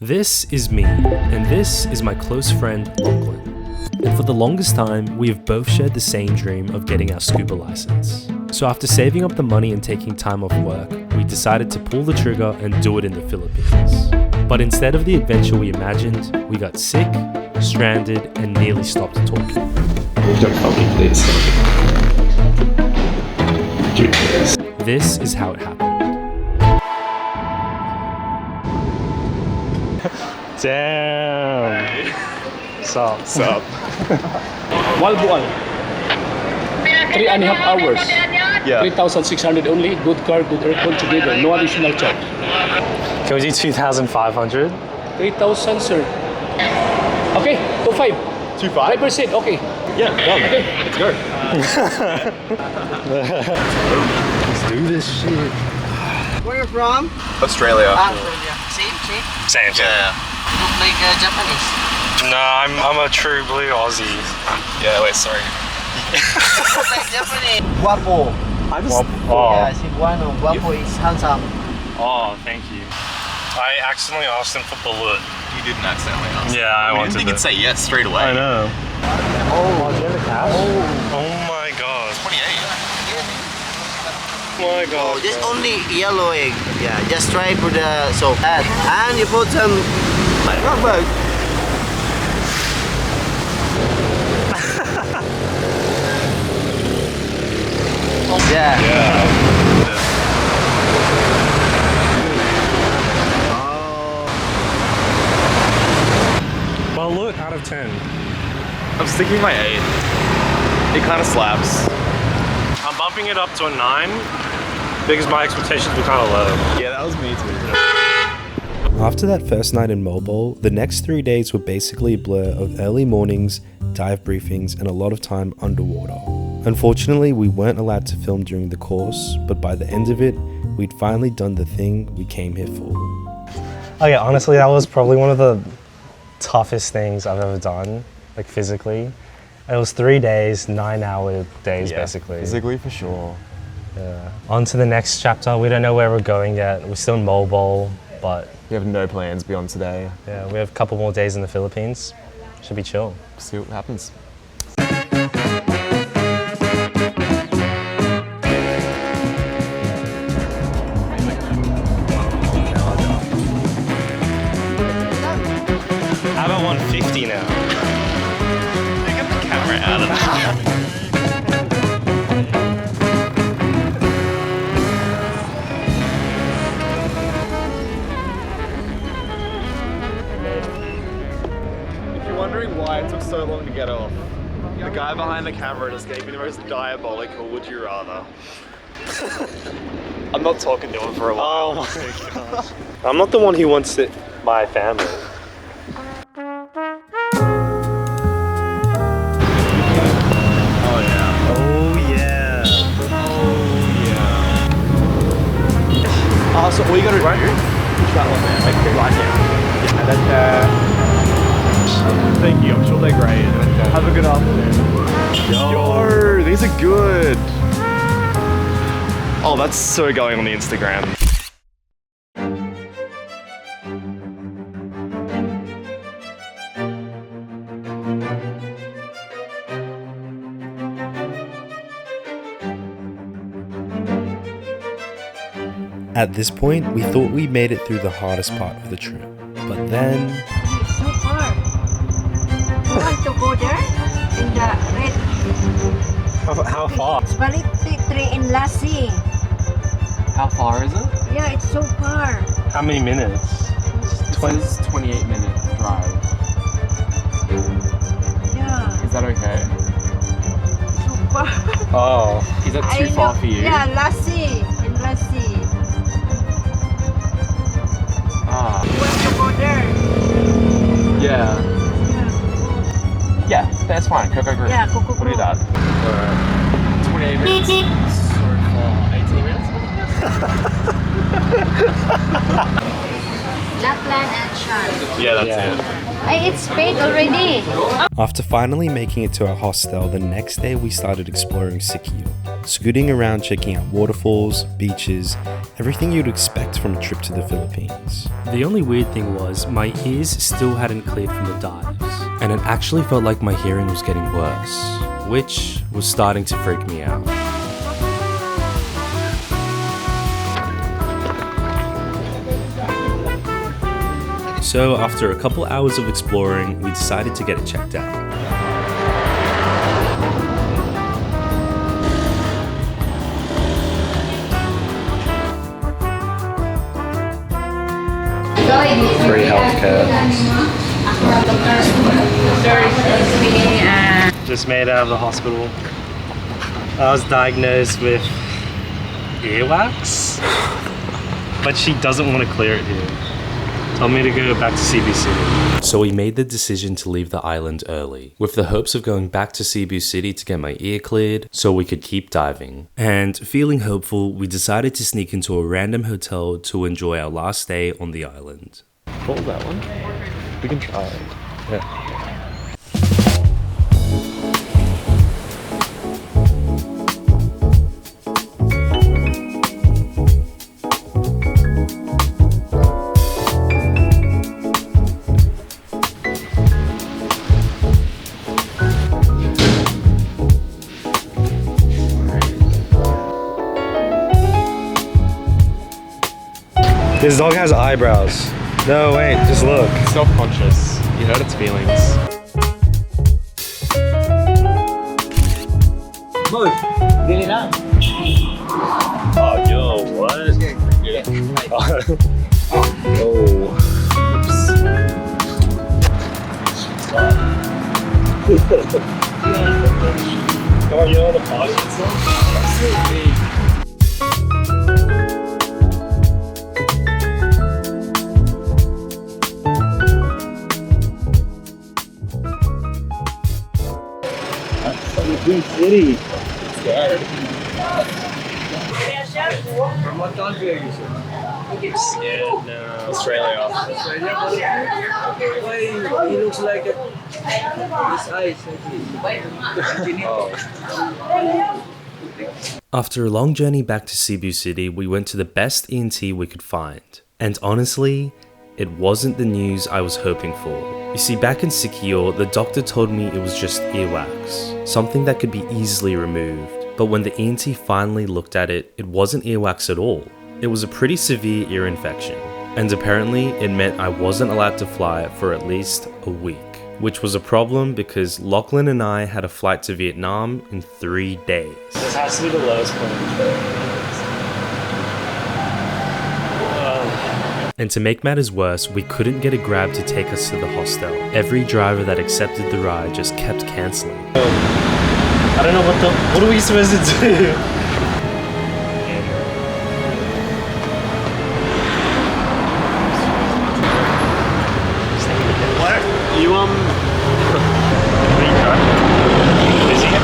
This is me, and this is my close friend Lachlan. And for the longest time, we have both shared the same dream of getting our scuba license. So after saving up the money and taking time off work, we decided to pull the trigger and do it in the Philippines. But instead of the adventure we imagined, we got sick, stranded, and nearly stopped talking. Don't help me, please. Do this. This is how it happened. Damn. Sup? Wild one. 3.5 hours. Yeah. 3,600 only. Good car, good aircon together. No additional charge. Can we do 2,500? 3,000, sir. Okay, 2.5. 2.5? 5%, okay. Yeah, done. Okay. Let's go. Let's do this shit. Where you from? Australia. Australia. Same? Same. Yeah. You look like Japanese. No, I'm a true blue Aussie. Yeah, wait, sorry. You look like Japanese. Guapo. Yeah, Cebuano. Guapo is handsome. Oh, thank you. I accidentally asked him for bullet. You didn't accidentally ask. Yeah, I wanted didn't think to. it'd say yes straight away. I know. Oh, do you have a cash? Oh my god. 28. Oh my god. Just only yellow egg. Yeah, just try for the soap. And you put some rubber. Yeah. Well, look, out of 10. I'm sticking my 8. It kind of slaps. I'm bumping it up to a 9 because my expectations were kind of low. Yeah, that was me too. After that first night in Mobile, the next 3 days were basically a blur of early mornings, dive briefings, and a lot of time underwater. Unfortunately, we weren't allowed to film during the course, but by the end of it, we'd finally done the thing we came here for. Oh yeah, honestly, that was probably one of the toughest things I've ever done, like physically. It was 3 days, 9-hour days basically. Physically for sure. Yeah. On to the next chapter. We don't know where we're going yet. We're still in Mobile, but We have no plans beyond today. yeah, we have a couple more days in the Philippines. Should be chill. See what happens. How about 150 now? Get the camera out of there. If you're wondering why it took so long to get off, the guy behind the camera just gave me the most diabolical would you rather. I'm not talking to him for a while. Oh my gosh. I'm not the one who wants it, my family. Oh yeah. Oh yeah. So all you gotta do, push that one there, like right now. Yeah, and then thank you, I'm sure they're great. Have a good afternoon. Yo, these are good. Oh, that's so going on the Instagram. At this point, we thought we made it through the hardest part of the trip. But then, So far. You want to go there? In the red How far? Balik in Lassie. How far is it? Yeah, it's so far. How many minutes? It says 28-minute drive. Yeah, Is that okay? so far. Oh. Is that I too far know. for you? Yeah, Lassie. In Lassie. Ah. You want to go there? Yeah. Yeah, Yeah, that's fine. Go. yeah, go. We'll do that. 28 minutes. So far. 18 minutes? Lapland and Shan. Yeah, that's it. It's paid already. after finally making it to our hostel, the next day we started exploring Sikihor. scooting around checking out waterfalls, beaches, everything you'd expect from a trip to the Philippines. The only weird thing was my ears still hadn't cleared from the dives, and it actually felt like my hearing was getting worse, which was starting to freak me out. So after a couple hours of exploring, we decided to get it checked out. Free healthcare. Just made out of the hospital. I was diagnosed with earwax, but she doesn't want to clear it here. Told me to go back to Cebu City. So we made the decision to leave the island early, with the hopes of going back to Cebu City to get my ear cleared so we could keep diving. And feeling hopeful, we decided to sneak into a random hotel to enjoy our last day on the island. What was that one? We can try it. Yeah. This dog has eyebrows. No, wait, just look. It's self-conscious. You hurt its feelings. Oh, yo, what? Oh, you know the pocket stuff? Green City. From what country are you, sir? Yeah, no. Australia. Why he looks like his eyes After a long journey back to Cebu City, we went to the best ENT we could find. And honestly, it wasn't the news I was hoping for. You see, back in Sikihor, the doctor told me it was just earwax, something that could be easily removed. But when the ENT finally looked at it, it wasn't earwax at all. It was a pretty severe ear infection. And apparently, it meant I wasn't allowed to fly for at least a week. Which was a problem because Lachlan and I had a flight to Vietnam in 3 days. This has to be the lowest point. And to make matters worse, we couldn't get a grab to take us to the hostel. Every driver that accepted the ride just kept cancelling. I don't know what are we supposed to do? What? You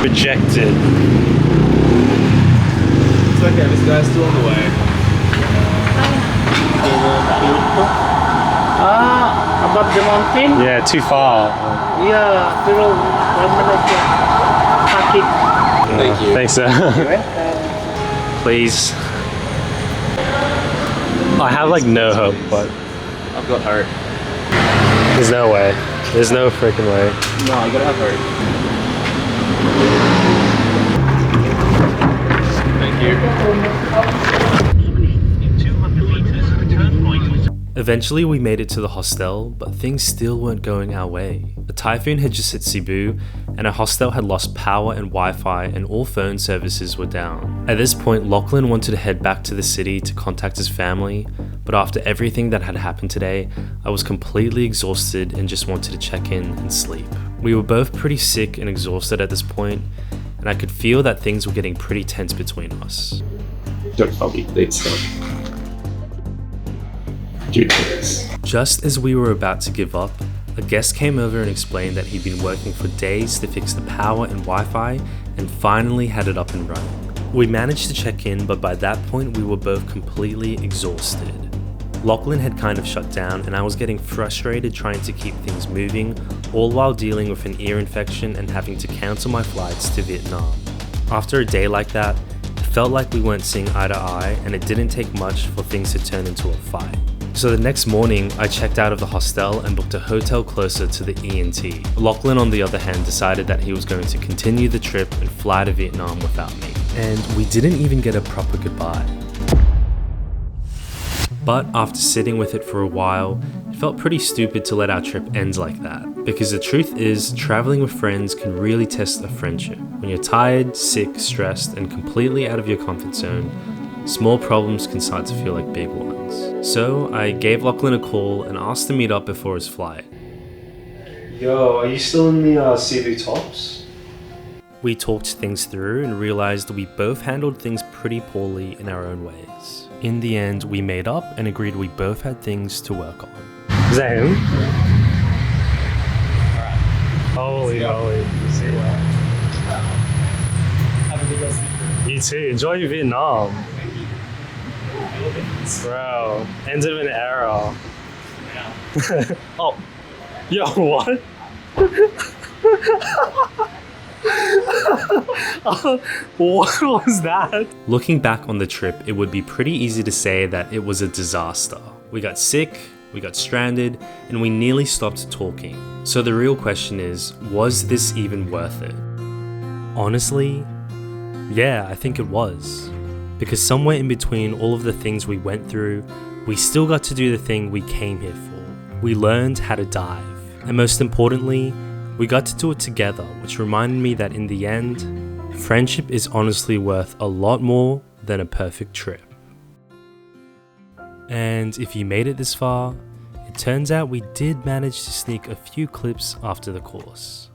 Rejected. It's okay, this guy's still on the way. Above the mountain? Yeah, too far. Yeah, pero 1 minute packet. Thank you. Thanks, sir. Please. I have like no hope, but I've got hope. there's no way. There's no freaking way. No, I gotta have hope. Thank you. Eventually we made it to the hostel, but things still weren't going our way. A typhoon had just hit Cebu, and our hostel had lost power and Wi-Fi, and all phone services were down. At this point, Lachlan wanted to head back to the city to contact his family, but after everything that had happened today, I was completely exhausted and just wanted to check in and sleep. We were both pretty sick and exhausted at this point, and I could feel that things were getting pretty tense between us. Don't tell me they'd stop. Do this. Just as we were about to give up, a guest came over and explained that he'd been working for days to fix the power and Wi-Fi and finally had it up and running. We managed to check in, but by that point we were both completely exhausted. Lachlan had kind of shut down and I was getting frustrated trying to keep things moving, all while dealing with an ear infection and having to cancel my flights to Vietnam. After a day like that, it felt like we weren't seeing eye to eye, and it didn't take much for things to turn into a fight. So the next morning, I checked out of the hostel and booked a hotel closer to the E&T. Lachlan, on the other hand, decided that he was going to continue the trip and fly to Vietnam without me. And we didn't even get a proper goodbye. But after sitting with it for a while, it felt pretty stupid to let our trip end like that. Because the truth is, traveling with friends can really test a friendship. When you're tired, sick, stressed, and completely out of your comfort zone, small problems can start to feel like big ones. So I gave Lachlan a call and asked to meet up before his flight. Yo, are you still in the Cebu tops? We talked things through and realized we both handled things pretty poorly in our own ways. In the end, we made up and agreed we both had things to work on. Is that him? Holy moly. You too. Enjoy Vietnam. Bro, end of an era. Oh, yo, what? What was that? Looking back on the trip, it would be pretty easy to say that it was a disaster. We got sick, we got stranded, and we nearly stopped talking. So the real question is, was this even worth it? Honestly, yeah, I think it was. Because somewhere in between all of the things we went through, we still got to do the thing we came here for. We learned how to dive. And most importantly, we got to do it together, which reminded me that in the end, friendship is honestly worth a lot more than a perfect trip. And if you made it this far, it turns out we did manage to sneak a few clips after the course.